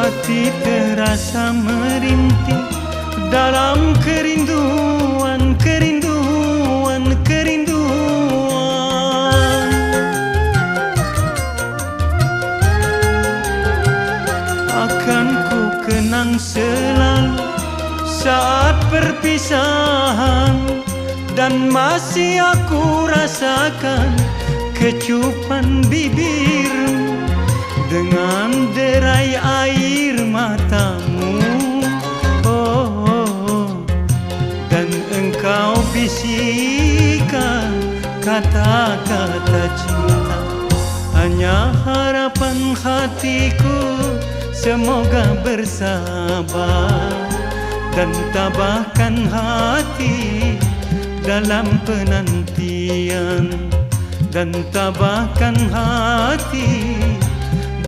hati terasa merintih dalam kerinduan, kerinduan, kerinduan. Akan ku kenang selalu saat perpisahan, dan masih aku rasakan kecupan bibirmu dengan derai air matamu. Oh, oh, oh. Dan engkau bisikan kata-kata cinta. Hanya harapan hatiku semoga bersabar dan tabahkan hati dalam penantian, dan tabahkan hati